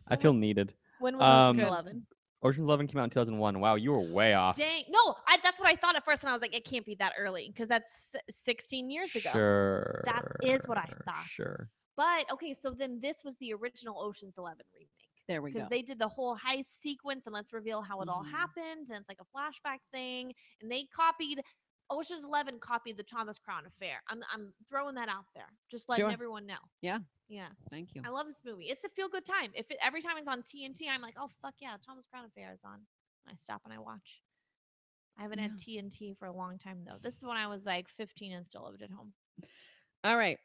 I feel needed. When was Ocean's Good. 11? Ocean's 11 came out in 2001. Wow, you were way off. Dang, no, that's what I thought at first, and I was like, it can't be that early because that's 16 years ago. Sure. That is what I thought. Sure. But okay, so then this was the original Ocean's 11 remake. There we go. Because they did the whole heist sequence and let's reveal how it all Mhm. happened. And it's like a flashback thing. And they copied Ocean's 11 copied the Thomas Crown Affair. I'm throwing that out there, just letting Sure. everyone know. Yeah. Yeah. Thank you. I love this movie. It's a feel good time. If it, every time it's on TNT, I'm like, oh fuck yeah, Thomas Crown Affair is on. I stop and I watch. I haven't had TNT for a long time though. This is when I was like 15 and still lived at home. All right.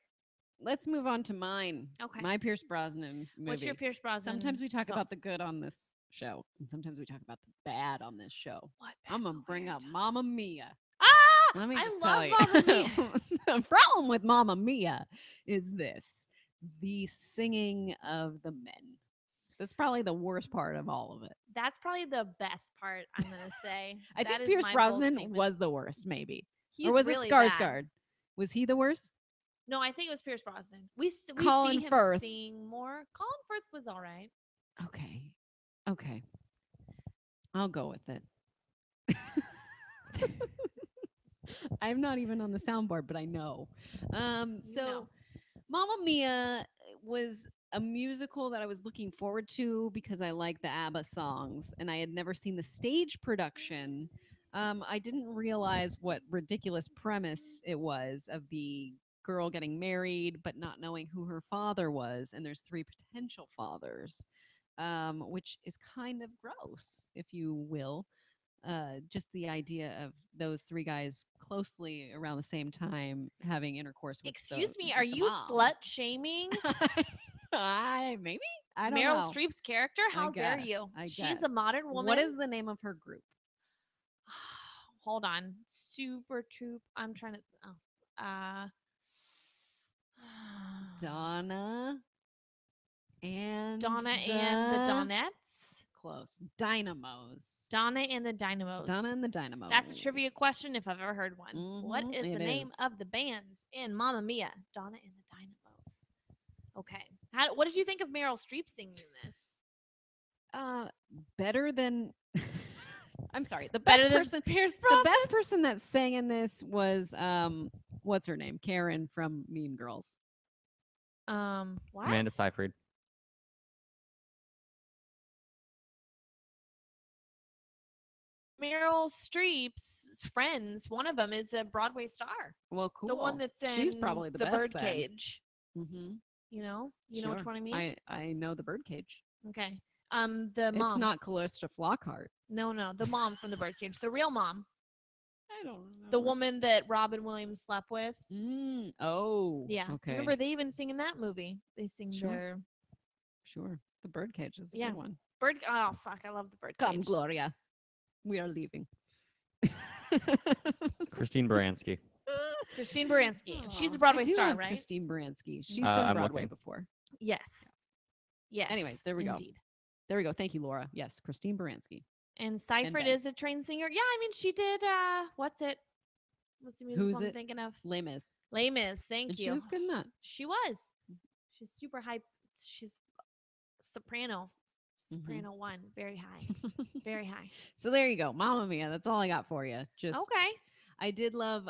Let's move on to mine. Okay. My Pierce Brosnan movie. What's your Pierce Brosnan? Sometimes we talk film? about the good on this show, and sometimes we talk about the bad on this show. What I'm gonna bring up Mamma Mia. Ah! Let me I just love tell you. Mamma Mia. The problem with Mamma Mia is this: the singing of the men. That's probably the worst part of all of it. That's probably the best part, I'm going to say. I That think is Pierce my bold Brosnan statement. was the worst, maybe. He's Or was really it bad. Skarsgård? Was he the worst? No, I think it was Pierce Brosnan. We Colin see him Firth. sing more. Colin Firth was all right. Okay. Okay. I'll go with it. I'm not even on the soundboard, but I know. So know. Mamma Mia was a musical that I was looking forward to because I like the ABBA songs, and I had never seen the stage production. I didn't realize what ridiculous premise it was of the girl getting married but not knowing who her father was, and there's 3 potential fathers, which is kind of gross, if you will. Just the idea of those 3 guys closely around the same time having intercourse with Excuse me, with are the you mom. slut shaming I maybe I don't Meryl know. Streep's character? I How dare guess, you? I She's a guess. modern woman. What is the name of her group? Hold on. Super Troop. I'm trying to. Oh. Donna and Donna and the Donettes. Close. Dynamos. Donna and the Dynamos. Donna and the Dynamos. That's a trivia question if I've ever heard one. What Mhm, is the it name is. of the band in Mamma Mia? Donna and the Dynamos. Okay. What did you think of Meryl Streep singing this? Better than I'm sorry. The Better best than person Pierce the Brosnan? best person that sang in this was what's her name? Karen from Mean Girls. What? Amanda Seyfried. Meryl Streep's friends. One of them is a Broadway star. Well, cool. The one that's in She's probably the best Birdcage. Mm-hmm. You know which one I mean? I know the Birdcage. Okay. The mom. It's not Callista Flockhart. No, the mom from the Birdcage. The real mom. I don't know. The woman that Robin Williams slept with. Oh. Yeah. Okay. Remember, they even sing in that movie. They sing their Sure. The Birdcage is a Yeah. good one. Oh fuck, I love the Birdcage. Come, Gloria. We are leaving. Christine Baranski. Christine Baranski. She's Aw, a Broadway I do star, love right? Christine Baranski. She's I'm done Broadway looking. before. Yes. Yes. Anyways, there we go. Indeed. There we go. Thank you, Laura. Yes, Christine Baranski. And Seyfried Ben. is a trained singer. Yeah, I mean, she did. What's the musical Who's I'm it? thinking of? Les Mis. Les Mis. Thank And you. she was good in that. She was. She's super high. She's soprano. Soprano 1. Very high. Very high. So there you go. Mamma Mia. That's all I got for you. Just Okay. I did love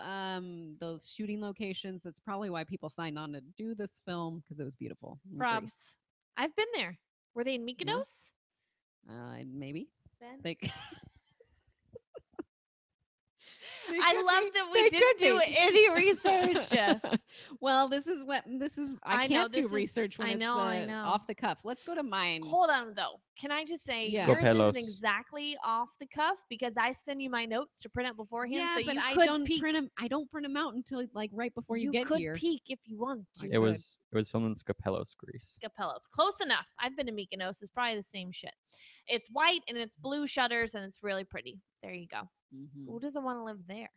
those shooting locations. That's probably why people signed on to do this film because it was beautiful. in Greece. Probs. I've been there. Were they in Mykonos? Maybe. Ben? They I love that we didn't do any research. Well, this is I know, can't do this is- research when I it's know, I know. off the cuff. Let's go to mine. Hold on though. Can I just say Yeah. yours Scopelos. isn't exactly off the cuff because I send you my notes to print out beforehand. Yeah, so but you I could don't peek. print them. I don't print them out until like right before you get could here. peek if you want to. It was filmed in Scopelos, Greece. Scopelos. Close enough. I've been to Mykonos. It's probably the same shit. It's white and it's blue shutters and it's really pretty. There you go. Mhm. Who doesn't want to live there?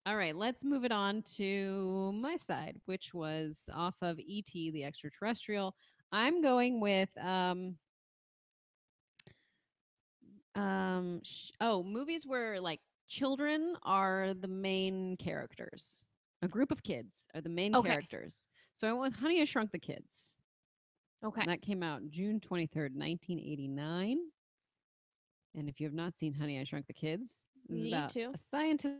All right, let's move it on to my side, which was off of E.T. the Extra-Terrestrial. I'm going with movies where like children are the main characters. A group of kids are the main Okay. characters. So I went with Honey, I Shrunk the Kids. Okay. And that came out June 23rd, 1989. And if you have not seen Honey, I Shrunk the Kids, You it's need about to. a scientist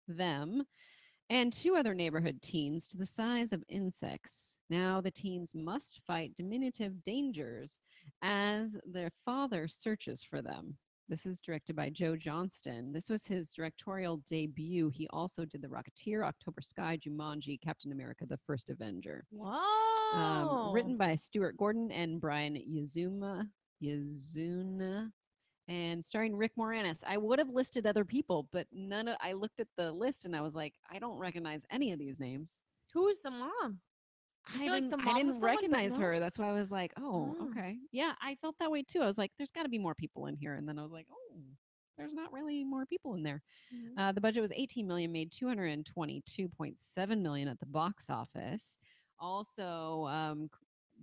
them and 2 other neighborhood teens to the size of insects. Now the teens must fight diminutive dangers as their father searches for them. This is directed by Joe Johnston. This was his directorial debut. He also did The Rocketeer, October Sky, Jumanji, Captain America, The First Avenger. Whoa. Written by Stuart Gordon and Brian Yazuna, and starring Rick Moranis. I would have listed other people, but I looked at the list and I was like, I don't recognize any of these names. Who's the mom? I feel like didn't, the I mom was didn't someone, but recognize no. her. That's why I was like, oh, Oh. okay. Yeah, I felt that way too. I was like, there's got to be more people in here. And then I was like, oh, there's not really more people in there. Mhm. The budget was 18 million, made 222.7 million at the box office. Also,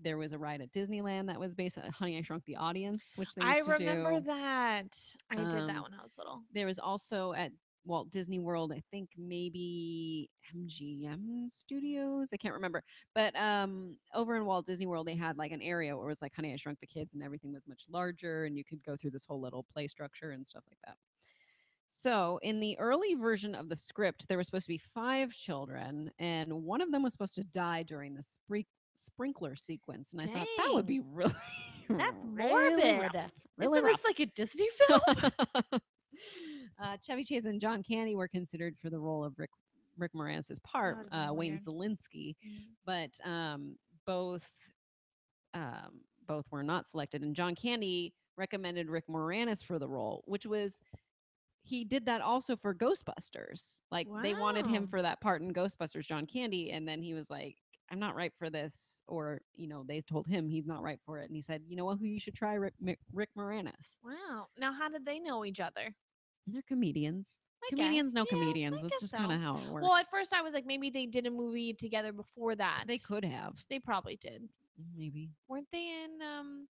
there was a ride at Disneyland that was based on Honey, I Shrunk the Audience, which they I used to remember do. that. I did that Um, when I was little. There was also at Walt Disney World, I think maybe MGM Studios. I can't remember. But over in Walt Disney World, they had like an area where it was like Honey, I Shrunk the Kids, and everything was much larger, and you could go through this whole little play structure and stuff like that. So, in the early version of the script, there were supposed to be 5 children, and one of them was supposed to die during the sprinkler sequence. And I thought that would be Dang. really, That's really morbid. rough. Really Isn't rough. this like a Disney film? Chevy Chase and John Candy were considered for the role of Rick Moranis' part, That would've been Wayne weird. Zielinski, Mhm. but both both were not selected. And John Candy recommended Rick Moranis for the role, which was he did that also for Ghostbusters. Like they wanted him Wow. for that part in Ghostbusters, John Candy, and then he was like, I'm not right for this. Or, they told him he's not right for it. And he said, you know what, who you should try? Rick Moranis. Wow. Now, how did they know each other? They're comedians. I Comedians guess. know Yeah, comedians. I That's guess just so. kind of how it works. Well, at first I was like, maybe they did a movie together before that. They could have. They probably did. Maybe. Weren't they in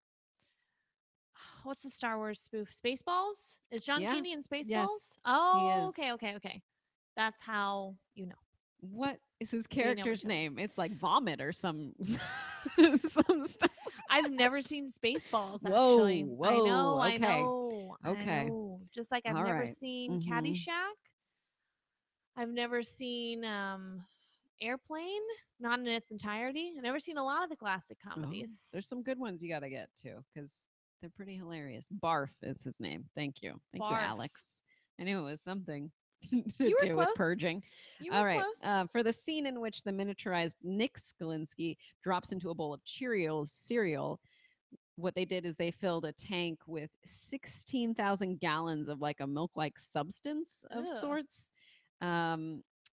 what's the Star Wars spoof? Spaceballs? Is John Yeah. Candy in Spaceballs? Yes, Oh, is. okay. That's how you know. What is his They know each character's other. name? It's like vomit or some some stuff. I've never seen Spaceballs Whoa, actually. I know, whoa, I okay. know. I Okay. know. Just like I've All never right. seen Mhm. Caddyshack. I've never seen Airplane, not in its entirety. I've never seen a lot of the classic Oh, comedies. there's some good ones you got to get to because they're pretty hilarious. Barf is his name. Thank you. Thank you, Barf. Alex. I knew it was something to You were do with close. purging. You were All right. close. For the scene in which the miniaturized Nick Skalinsky drops into a bowl of Cheerios cereal, what they did is they filled a tank with 16,000 gallons of like a milk-like substance of Ugh. sorts.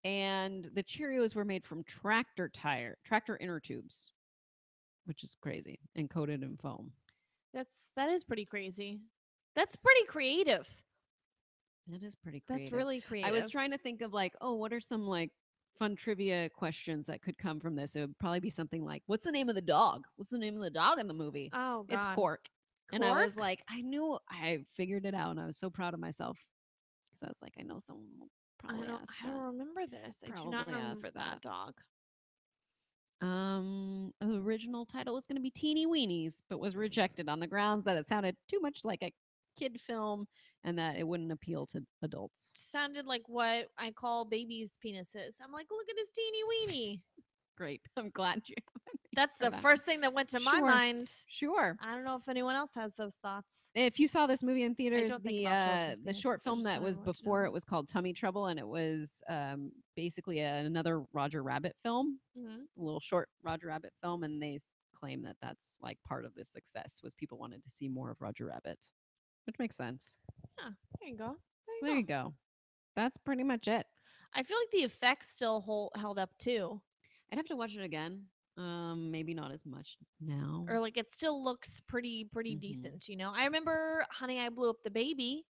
And the Cheerios were made from tractor inner tubes, which is crazy, and coated in foam. That is pretty crazy. That's pretty creative. That is pretty creative. That's really creative. I was trying to think of like, oh, what are some like fun trivia questions that could come from this? It would probably be something like, what's the name of the dog? What's the name of the dog in the movie? Oh God. It's Cork. And I was Cork? like, I figured it out, and I was so proud of myself because I was like, I know someone will probably ask I don't that. remember this. I do not Probably ask remember that that. dog. The original title was going to be Teeny Weenies, but was rejected on the grounds that it sounded too much like a kid film and that it wouldn't appeal to adults. Sounded like what I call babies' penises. I'm like, look at his teeny weeny. Great. I'm glad you. That's the that. first thing that went to my Sure. mind. Sure. I don't know if anyone else has those thoughts. If you saw this movie in theaters, don't think about children's the penises, short I film just that wanna was watch it before all. it was called Tummy Trouble, and it was basically another Roger Rabbit film, Mm-hmm. a little short Roger Rabbit film, and they claim that that's like part of the success was people wanted to see more of Roger Rabbit, which makes sense. Yeah, there you go. So there you go. That's pretty much it. I feel like the effects still held up too, I'd have to watch it again. Maybe not as much now. or like it still looks pretty Mhm. decent. You know, I remember Honey, I Blew Up the Baby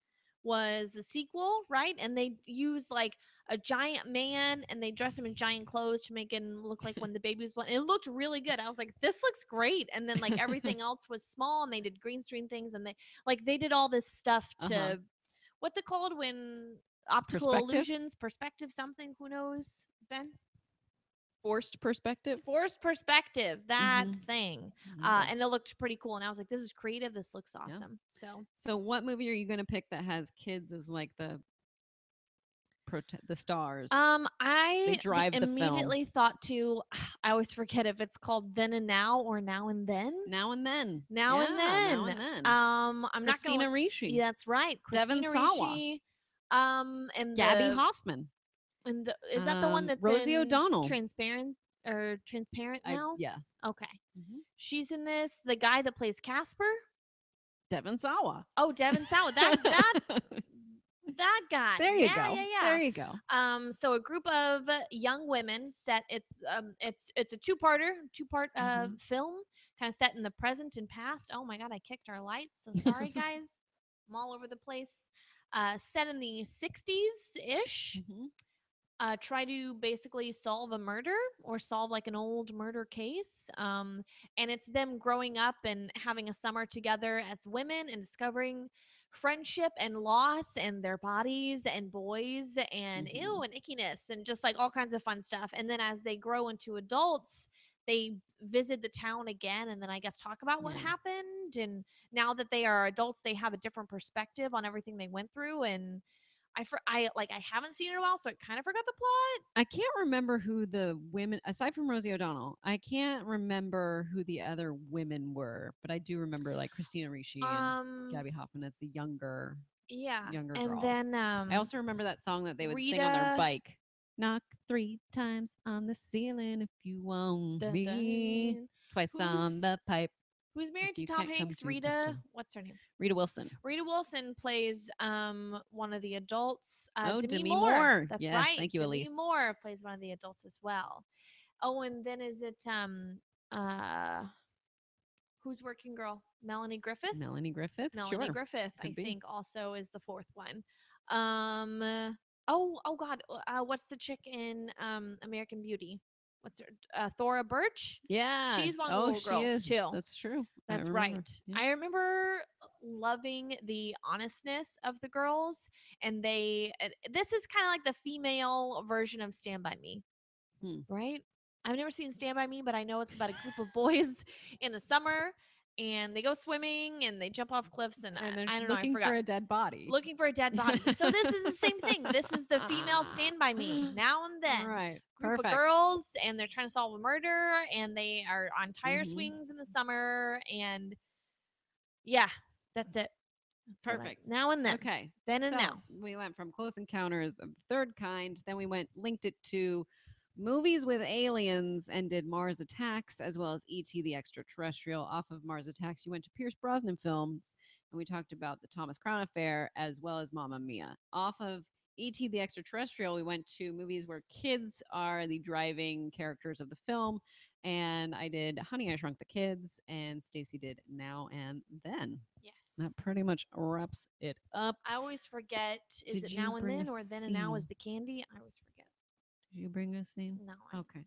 was the sequel, right? And they used like a giant man and they dressed him in giant clothes to make him look like when the baby was born. It looked really good. I was like, this looks great. And then like everything else was small and they did green screen things and they did all this stuff to Uh-huh. what's it called when optical Perspective? illusions, perspective something, who knows, Ben? Forced perspective. It's forced perspective, that Mhm. thing. Okay. And it looked pretty cool. And I was like, this is creative. This looks awesome. So So what movie are you going to pick that has kids as like the the stars? I drive the film. immediately thought to. I always forget if it's called Then and Now or Now and Then. Now and Then. Now and Then. Now and Then. I'm Christina not gonna. Ricci. Yeah, that's right. Devon Christina Sawa. Ricci. And Gabby Hoffman. And is that the one that's Rosie in O'Donnell? Transparent now? Yeah. Okay. She's in this. The guy that plays Casper. Devon Sawa. Oh, Devon Sawa. That guy. There you go. Yeah. There you go. So a group of young women set. It's a two-part film, kind of set in the present and past. Oh my God, I kicked our lights. So sorry, guys. I'm all over the place. Set in the 60s-ish. Try to basically solve a murder or solve like an old murder case. And it's them growing up and having a summer together as women and discovering friendship and loss and their bodies and boys and ew and ickiness and just like all kinds of fun stuff. And then as they grow into adults, they visit the town again and then I guess talk about what happened. And now that they are adults, they have a different perspective on everything they went through. And I haven't seen it in a while, so I kind of forgot the plot. I can't remember who the women, aside from Rosie O'Donnell, I can't remember who the other women were, but I do remember like Christina Ricci and Gabby Hoffman as the younger and girls. then I also remember that song that they would sing on their bike. Knock 3 times on the ceiling if you want me. Twice on the pipe. Who's married to Tom Hanks? Rita. What's her name? Rita Wilson. Rita Wilson plays one of the adults. Demi Moore. That's yes, right. Thank you, Elise. Demi Moore plays one of the adults as well. Oh, and then is it who's Working Girl? Melanie Griffith. Melanie Griffith. Melanie sure. Griffith. Could I be. think also is the fourth one. Oh God. What's the chick in American Beauty? What's her? Thora Birch. Yeah, she's one of the little girls is. too. That's true. That's right. Yeah. I remember loving the honestness of the girls, and this is kind of like the female version of Stand By Me, right? I've never seen Stand By Me, but I know it's about a group of boys in the summer. And they go swimming and they jump off cliffs and I don't know. Looking for a dead body. Looking for a dead body. So this is the same thing. This is the female Stand By Me. Now and then, right? Group of girls, and they're trying to solve a murder, and they are on tire swings in the summer, and yeah, that's it. Perfect. Now and then. Okay. Then and now. We went from Close Encounters of the Third Kind. Then we linked it to movies with aliens and did Mars Attacks as well as E.T. the Extra-Terrestrial. Off of Mars Attacks, you went to Pierce Brosnan films, and we talked about the Thomas Crown Affair as well as Mamma Mia. Off of E.T. the Extra-Terrestrial, we went to movies where kids are the driving characters of the film, and I did Honey, I Shrunk the Kids, and Stacy did Now and Then. Yes. That pretty much wraps it up. I always forget, is it Now and Then or Then and Now is the candy? I always forget. Did you bring a scene? No. Okay.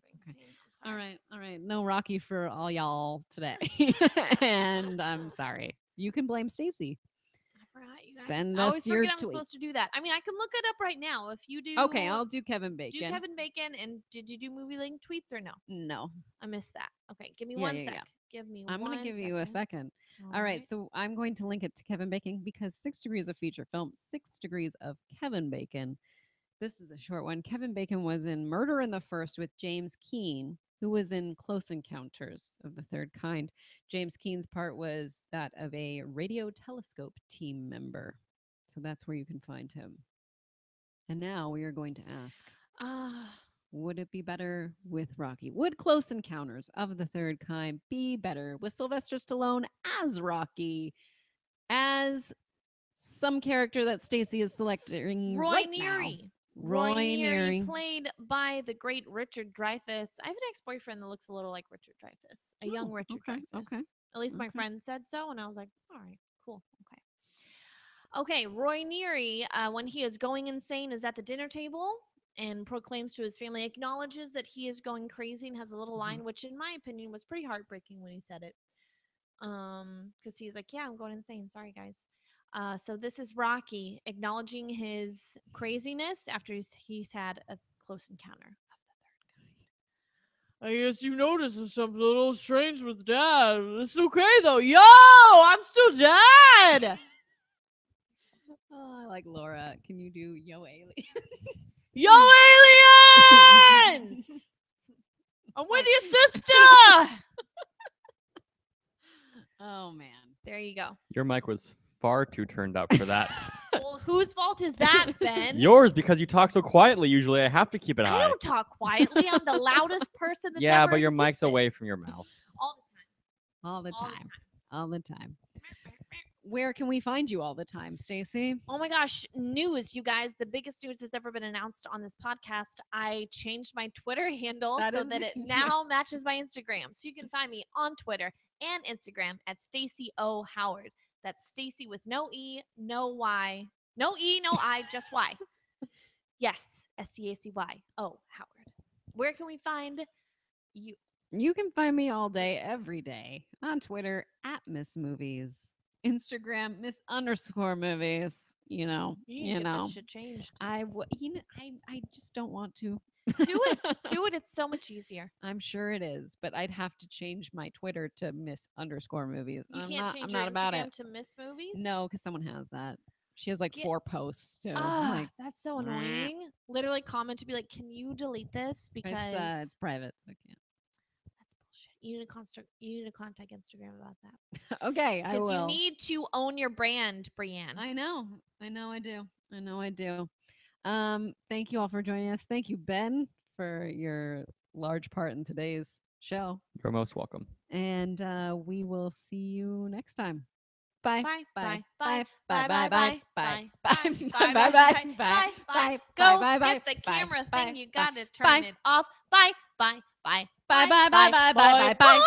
All right. No Rocky for all y'all today. And I'm sorry. You can blame Stacy. I forgot you guys. Send I us always your forget tweets. I'm supposed to do that. I mean, I can look it up right now if you do. Okay, I'll do Kevin Bacon. Do Kevin Bacon, and did you do movie link tweets or no? No. I missed that. Okay, give me one sec. Give me I'm going to give you a second. All right, so I'm going to link it to Kevin Bacon because 6 Degrees of Feature Film, 6 Degrees of Kevin Bacon. This is a short one. Kevin Bacon was in Murder in the First with James Keane, who was in Close Encounters of the Third Kind. James Keane's part was that of a radio telescope team member. So that's where you can find him. And now we are going to ask, would it be better with Rocky? Would Close Encounters of the Third Kind be better with Sylvester Stallone as Rocky, as some character that Stacy is selecting Roy right Neary. now? Roy Neary, played by the great Richard Dreyfuss. I have an ex-boyfriend that looks a little like Richard Dreyfuss, a young Richard Dreyfuss. Okay. At least my friend said so, and I was like, all right, cool, okay. Roy Neary, when he is going insane, is at the dinner table and proclaims to his family, acknowledges that he is going crazy, and has a little line, which in my opinion was pretty heartbreaking when he said it. Because he's like, yeah, I'm going insane. Sorry, guys. So this is Rocky acknowledging his craziness after he's had a close encounter of the third kind. I guess you noticed there's something a little strange with Dad. It's okay though. Yo, I'm still Dad. Oh, I like Laura. Can you do Yo Aliens? Yo, aliens! I'm with you, sister! Oh man. There you go. Your mic was far too turned up for that. Well, whose fault is that, Ben? Yours, because you talk so quietly. Usually, I have to keep it I high. don't talk quietly. I'm the loudest person that's Yeah, ever but your mic's existed. away from your mouth. All All the the time. time. All the time. Where can we find you all the time, Stacy? Oh my gosh, news, you guys. The biggest news that's ever been announced on this podcast. I changed my Twitter handle That so is that it now matches my Instagram. So you can find me on Twitter and Instagram at Stacy O. Howard. That's Stacy with no E, no Y, no E, no I, just Y. Yes, STACY. Oh, Howard. Where can we find you? You can find me all day, every day on Twitter at Miss Movies, Instagram Miss_movies. You know, You need to get that shit changed. I just don't want to Do it. Do it. It's so much easier. I'm sure it is, but I'd have to change my Twitter to Miss_movies. You I'm can't not, change I'm your not about Instagram it. to Miss Movies? No, because someone has that. She has like Get- 4 posts too. Ah, Like, that's so annoying. Literally comment to be like, can you delete this? Because it's private, so I can't. that's bullshit. You need to contact Instagram about that. Okay, I Because will. you need to own your brand, Brienne. I know I do. Thank you all for joining us. Thank you, Ben, for your large part in today's show. You're most welcome. And we will see you next time. Bye. Bye. Bye. Bye. Bye. Bye. Bye. Bye. Bye. Bye. Bye. Bye. Bye. Bye. Bye. Go Bye. Bye. get the Bye. camera Bye. thing. You Bye. gotta Bye. turn it off. Bye. Bye. Bye. Bye. Bye. Bye. Bye. Bye. Bye.